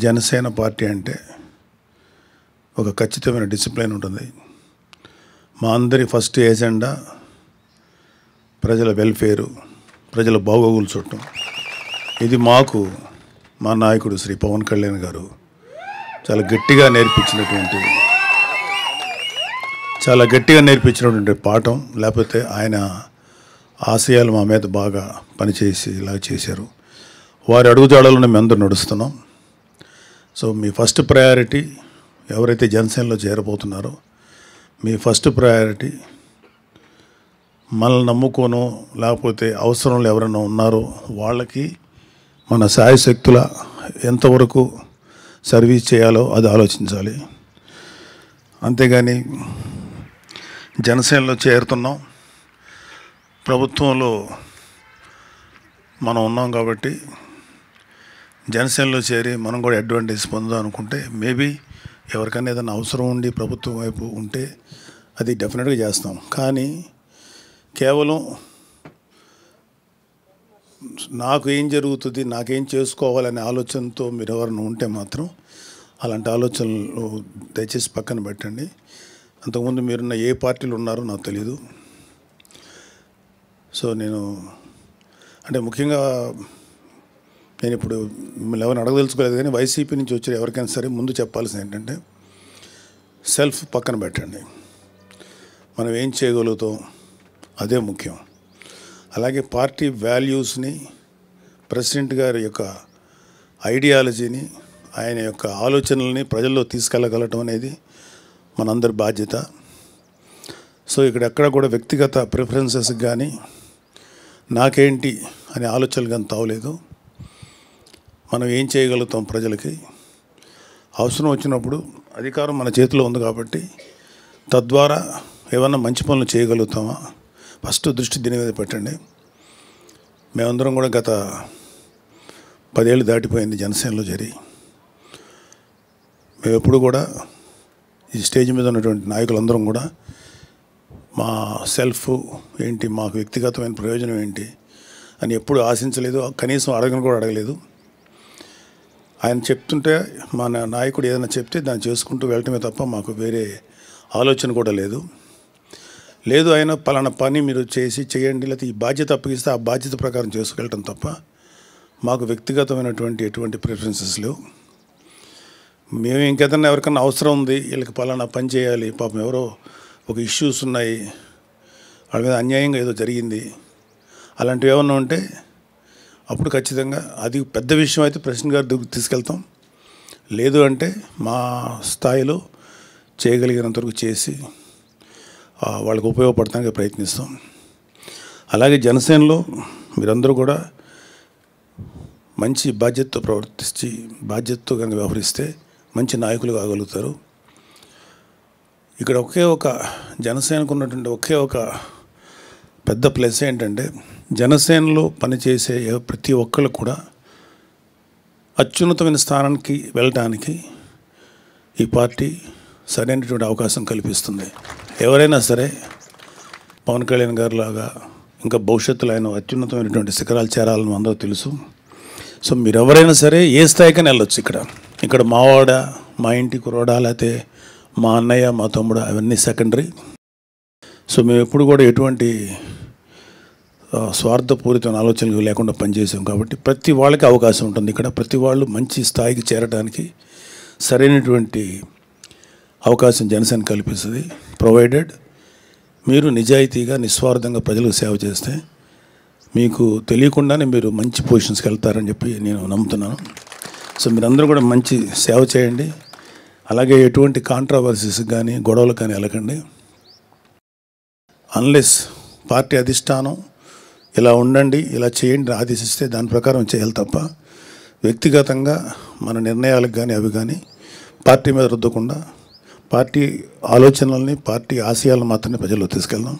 Janasena party అంటే ఒక ఖచ్చితమైన డిసిప్లిన్ ఉంటుంది. మా అందరి ఫస్ట్ ఏజెండా ప్రజల వెల్ఫేరు, ప్రజల బాగోగులు చూడటం. ఇది మాకు మా నాయకుడు శ్రీ పవన్ కళ్యాణ్ గారు చాలా గట్టిగా నేర్పించినటువంటి పాఠం. లేకపోతే ఆయన ఆశయాలు మా మీద బాగా పనిచేసి ఇలా చేశారు. వారి అడుగుజాడలను మేము అందరూ నడుస్తున్నాం. సో మీ ఫస్ట్ ప్రయారిటీ ఎవరైతే జనసేనలో చేరబోతున్నారో మీ ఫస్ట్ ప్రయారిటీ మనల్ని నమ్ముకోనో లేకపోతే అవసరంలో ఎవరైనా ఉన్నారో వాళ్ళకి మన శాయశక్తుల ఎంతవరకు సర్వీస్ చేయాలో అది ఆలోచించాలి. అంతేగాని జనసేనలో చేరుతున్నాం, ప్రభుత్వంలో మనం ఉన్నాం కాబట్టి జనసేనలో చేరి మనం కూడా అడ్వాంటేజ్ పొందాం అనుకుంటే మేబీ ఎవరికైనా ఏదైనా అవసరం ఉండి ప్రభుత్వం వైపు ఉంటే అది డెఫినెట్గా చేస్తాం. కానీ కేవలం నాకు ఏం జరుగుతుంది, నాకేం చేసుకోవాలనే ఆలోచనతో మీరు ఎవరైనా ఉంటే మాత్రం అలాంటి ఆలోచనలు దయచేసి పక్కన పెట్టండి. అంతకుముందు మీరున్న ఏ పార్టీలు ఉన్నారో నాకు తెలీదు. సో నేను అంటే ముఖ్యంగా నేను ఇప్పుడు మిమ్మల్ని ఎవరిని అడగదలుచుకోలేదు, కానీ వైసీపీ నుంచి వచ్చే ఎవరికైనా సరే ముందు చెప్పాల్సింది ఏంటంటే సెల్ఫ్ పక్కన పెట్టండి. మనం ఏం చేయగలుగుతాం అదే ముఖ్యం. అలాగే పార్టీ వాల్యూస్ని, ప్రెసిడెంట్ గారి యొక్క ఐడియాలజీని, ఆయన యొక్క ఆలోచనల్ని ప్రజల్లో తీసుకెళ్ళగలటం అనేది మనందరి బాధ్యత. సో ఇక్కడ కూడా వ్యక్తిగత ప్రిఫరెన్సెస్కి కానీ నాకేంటి అనే ఆలోచనలు కానీ తావలేదు. మనం ఏం చేయగలుగుతాం ప్రజలకి అవసరం వచ్చినప్పుడు అధికారం మన చేతిలో ఉంది కాబట్టి తద్వారా ఏమన్నా మంచి పనులు చేయగలుగుతామా ఫస్ట్ దృష్టి దీని మీద పెట్టండి. మేమందరం కూడా గత 10 ఏళ్ళు దాటిపోయింది జనసేనలో చేరి. మేము ఎప్పుడు కూడా ఈ స్టేజ్ మీద ఉన్నటువంటి నాయకులందరం కూడా మా సెల్ఫ్ ఏంటి, మాకు వ్యక్తిగతమైన ప్రయోజనం ఏంటి అని ఎప్పుడు ఆశించలేదు, కనీసం అడగలేదు. ఆయన చెప్తుంటే మా నాయకుడు ఏదైనా చెప్తే దాన్ని చేసుకుంటూ వెళ్ళటమే తప్ప మాకు వేరే ఆలోచన కూడా లేదు. ఆయన పలానా పని మీరు చేయండి, లేకపోతే ఈ బాధ్యత అప్పగిస్తే ఆ బాధ్యత ప్రకారం చేసుకెళ్ళటం తప్ప మాకు వ్యక్తిగతమైనటువంటి ఎటువంటి ప్రిఫరెన్సెస్ లేవు. మేము ఇంకేదన్నా ఎవరికన్నా అవసరం ఉంది, వీళ్ళకి పలానా పని చేయాలి, పాపం ఎవరో ఒక ఇష్యూస్ ఉన్నాయి, వాళ్ళ మీద అన్యాయంగా ఏదో జరిగింది, అలాంటివి ఏమన్నా ఉంటే అప్పుడు ఖచ్చితంగా అది పెద్ద విషయం అయితే ప్రెసిడెంట్ గారి దగ్గరికి తీసుకెళ్తాం. లేదు అంటే మా స్థాయిలో చేయగలిగినంత వరకు చేసి వాళ్ళకి ఉపయోగపడటానికి ప్రయత్నిస్తాం. అలాగే జనసేనలో మీరందరూ కూడా మంచి బాధ్యతతో ప్రవర్తించి బాధ్యతతో కనుక వ్యవహరిస్తే మంచి నాయకులు కాగలుగుతారు. ఇక్కడ ఒక జనసేనకు ఉన్నటువంటి ఒక పెద్ద ప్లస్ ఏంటంటే జనసేనలో పనిచేసే ప్రతి ఒక్కరు కూడా అత్యున్నతమైన స్థానానికి వెళ్ళడానికి ఈ పార్టీ సరైనటువంటి అవకాశం కల్పిస్తుంది. ఎవరైనా సరే పవన్ కళ్యాణ్ గారు లాగా ఇంకా భవిష్యత్తులో ఆయన అత్యున్నతమైనటువంటి శిఖరాలు చేరాలని అందరూ తెలుసు. సో మీరు ఎవరైనా సరే ఏ స్థాయికైనా వెళ్ళొచ్చు. ఇక్కడ మావాడ, మా ఇంటి కుర్రాడా, లేకపోతే మా అన్నయ్య, మా తమ్ముడు, అవన్నీ సెకండరీ. సో మేము ఎప్పుడు కూడా ఎటువంటి స్వార్థపూరితమైన ఆలోచనలు లేకుండా పనిచేసాం కాబట్టి ప్రతి వాళ్ళకి అవకాశం ఉంటుంది. ఇక్కడ ప్రతి వాళ్ళు మంచి స్థాయికి చేరడానికి సరైనటువంటి అవకాశం జనసేన కల్పిస్తుంది. ప్రొవైడెడ్ మీరు నిజాయితీగా నిస్వార్థంగా ప్రజలకు సేవ చేస్తే మీకు తెలియకుండానే మీరు మంచి పొజిషన్స్కి వెళ్తారని చెప్పి నేను నమ్ముతున్నాను. సో మీరందరూ కూడా మంచి సేవ చేయండి. అలాగే ఎటువంటి కాంట్రవర్సీస్ కానీ గొడవలు కానీ వెళ్ళకండి. అన్లెస్ పార్టీ అధిష్టానం ఇలా ఉండండి, ఇలా చేయండి ఆదేశిస్తే దాని ప్రకారం చేయాలి తప్ప వ్యక్తిగతంగా మన నిర్ణయాలకు కానీ అవి కానీ పార్టీ మీద రుద్దకుండా పార్టీ ఆలోచనల్ని, పార్టీ ఆశయాలను మాత్రమే ప్రజల్లో తీసుకెళ్దాం.